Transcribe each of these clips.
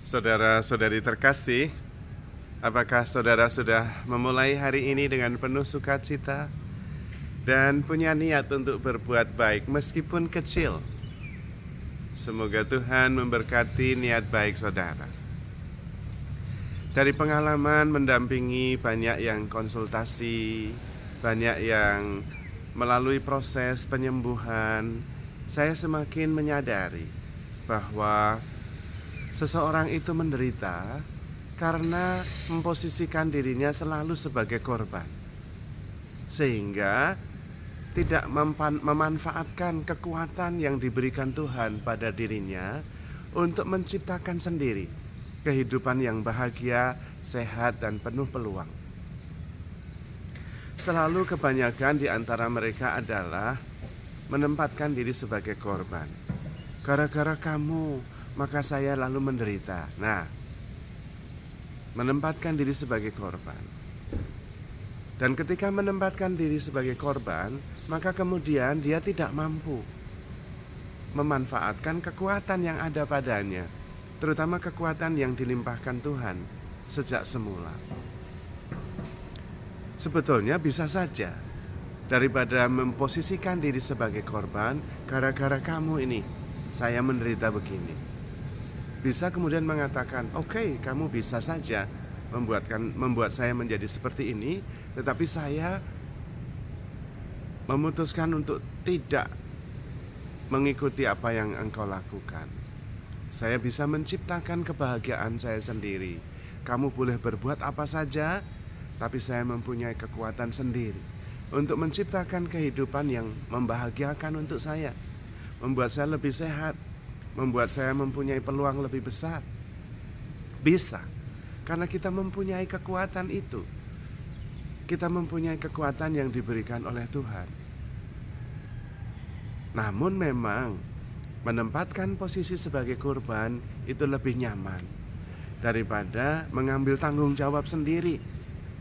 Saudara-saudari terkasih, apakah saudara sudah memulai hari ini dengan penuh sukacita dan punya niat untuk berbuat baik meskipun kecil? Semoga Tuhan memberkati niat baik saudara. Dari pengalaman mendampingi banyak yang konsultasi, banyak yang melalui proses penyembuhan, saya semakin menyadari bahwa seseorang itu menderita karena memposisikan dirinya selalu sebagai korban, sehingga tidak memanfaatkan kekuatan yang diberikan Tuhan pada dirinya untuk menciptakan sendiri kehidupan yang bahagia, sehat, dan penuh peluang. Selalu kebanyakan di antara mereka adalah menempatkan diri sebagai korban. Gara-gara kamu, maka saya lalu menderita. Nah, menempatkan diri sebagai korban. Dan ketika menempatkan diri sebagai korban, maka kemudian dia tidak mampu memanfaatkan kekuatan yang ada padanya, terutama kekuatan yang dilimpahkan Tuhan sejak semula. Sebetulnya bisa saja, daripada memposisikan diri sebagai korban, gara-gara kamu ini, saya menderita begini. Bisa kemudian mengatakan, oke, kamu bisa saja membuat saya menjadi seperti ini, tetapi saya memutuskan untuk tidak mengikuti apa yang engkau lakukan. Saya bisa menciptakan kebahagiaan saya sendiri. Kamu boleh berbuat apa saja, tapi saya mempunyai kekuatan sendiri untuk menciptakan kehidupan yang membahagiakan untuk saya, membuat saya lebih sehat, membuat saya mempunyai peluang lebih besar. Bisa, karena kita mempunyai kekuatan itu. Kita mempunyai kekuatan yang diberikan oleh Tuhan. Namun memang menempatkan posisi sebagai korban itu lebih nyaman daripada mengambil tanggung jawab sendiri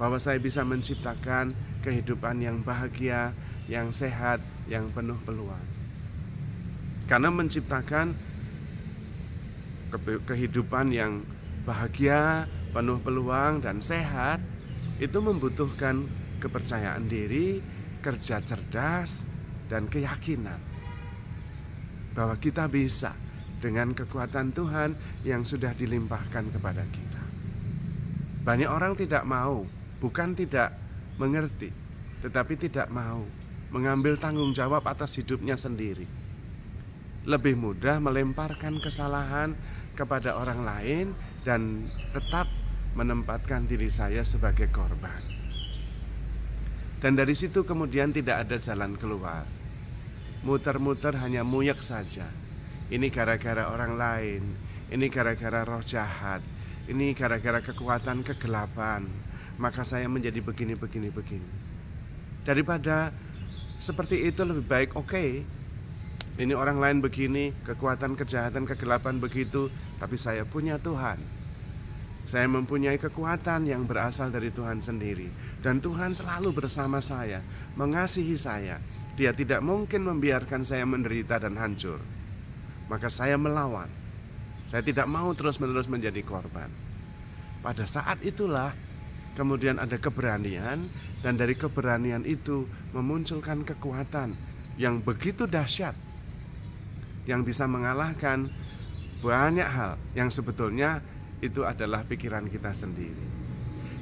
bahwa saya bisa menciptakan kehidupan yang bahagia, yang sehat, yang penuh peluang. Karena menciptakan kehidupan yang bahagia, penuh peluang, dan sehat itu membutuhkan kepercayaan diri, kerja cerdas, dan keyakinan bahwa kita bisa dengan kekuatan Tuhan yang sudah dilimpahkan kepada kita. Banyak orang tidak mau, bukan tidak mengerti, tetapi tidak mau mengambil tanggung jawab atas hidupnya sendiri. Lebih mudah melemparkan kesalahan kepada orang lain dan tetap menempatkan diri saya sebagai korban. Dan dari situ kemudian tidak ada jalan keluar. Muter-muter hanya muyek saja. Ini gara-gara orang lain, ini gara-gara roh jahat, ini gara-gara kekuatan kegelapan, maka saya menjadi begini. Daripada seperti itu lebih baik, oke, ini orang lain begini, kekuatan kejahatan, kegelapan begitu, tapi saya punya Tuhan. Saya mempunyai kekuatan yang berasal dari Tuhan sendiri. Dan Tuhan selalu bersama saya, mengasihi saya. Dia tidak mungkin membiarkan saya menderita dan hancur. Maka saya melawan. Saya tidak mau terus-menerus menjadi korban. Pada saat itulah kemudian ada keberanian, dan dari keberanian itu memunculkan kekuatan yang begitu dahsyat, yang bisa mengalahkan banyak hal yang sebetulnya itu adalah pikiran kita sendiri.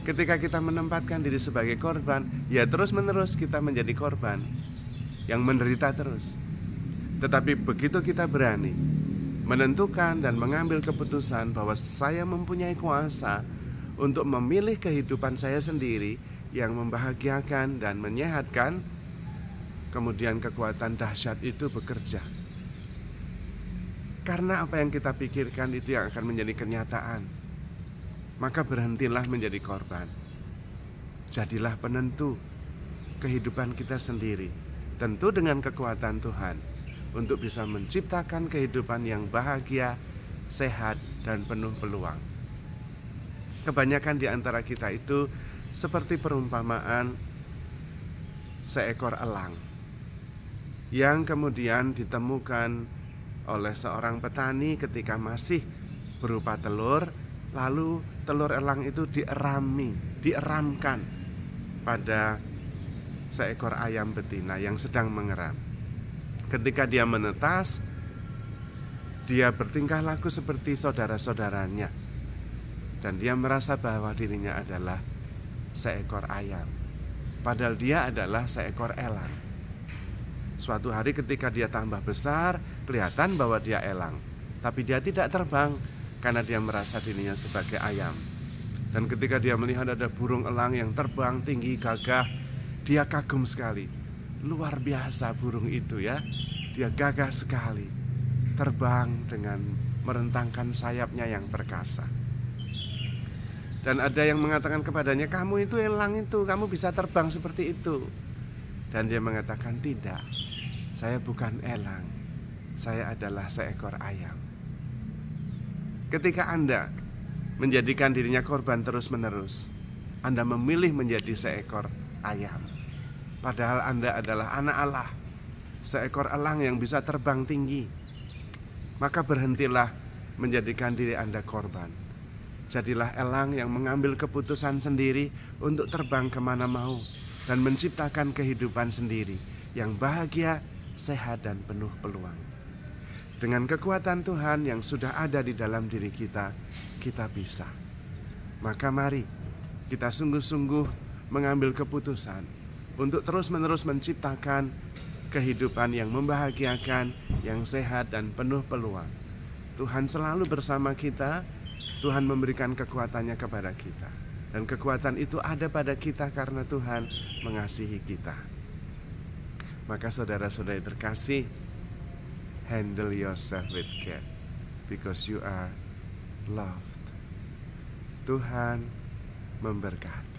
Ketika kita menempatkan diri sebagai korban, ya terus-menerus kita menjadi korban yang menderita terus. Tetapi begitu kita berani menentukan dan mengambil keputusan bahwa saya mempunyai kuasa untuk memilih kehidupan saya sendiri yang membahagiakan dan menyehatkan, kemudian kekuatan dahsyat itu bekerja. Karena apa yang kita pikirkan itu yang akan menjadi kenyataan. Maka berhentilah menjadi korban. Jadilah penentu kehidupan kita sendiri, tentu dengan kekuatan Tuhan, untuk bisa menciptakan kehidupan yang bahagia, sehat, dan penuh peluang. Kebanyakan di antara kita itu seperti perumpamaan seekor elang yang kemudian ditemukan oleh seorang petani ketika masih berupa telur, lalu telur elang itu dieramkan pada seekor ayam betina yang sedang mengeram. Ketika dia menetas, dia bertingkah laku seperti saudara-saudaranya, dan dia merasa bahwa dirinya adalah seekor ayam, padahal dia adalah seekor elang. Suatu hari ketika dia tambah besar, kelihatan bahwa dia elang, tapi dia tidak terbang karena dia merasa dirinya sebagai ayam. Dan ketika dia melihat ada burung elang yang terbang tinggi gagah, dia kagum sekali. Luar biasa burung itu ya, dia gagah sekali, terbang dengan merentangkan sayapnya yang perkasa. Dan ada yang mengatakan kepadanya, kamu itu elang itu, kamu bisa terbang seperti itu. Dan dia mengatakan, tidak, saya bukan elang, saya adalah seekor ayam. Ketika Anda menjadikan dirinya korban terus-menerus, Anda memilih menjadi seekor ayam, padahal Anda adalah anak Allah, seekor elang yang bisa terbang tinggi. Maka berhentilah menjadikan diri Anda korban. Jadilah elang yang mengambil keputusan sendiri untuk terbang kemana mau dan menciptakan kehidupan sendiri yang bahagia, sehat, dan penuh peluang. Dengan kekuatan Tuhan yang sudah ada di dalam diri kita, kita bisa. Maka mari kita sungguh-sungguh mengambil keputusan untuk terus-menerus menciptakan kehidupan yang membahagiakan, yang sehat, dan penuh peluang. Tuhan selalu bersama kita. Tuhan memberikan kekuatannya kepada kita, dan kekuatan itu ada pada kita karena Tuhan mengasihi kita. Maka saudara-saudari terkasih, handle yourself with care because you are loved. Tuhan memberkati.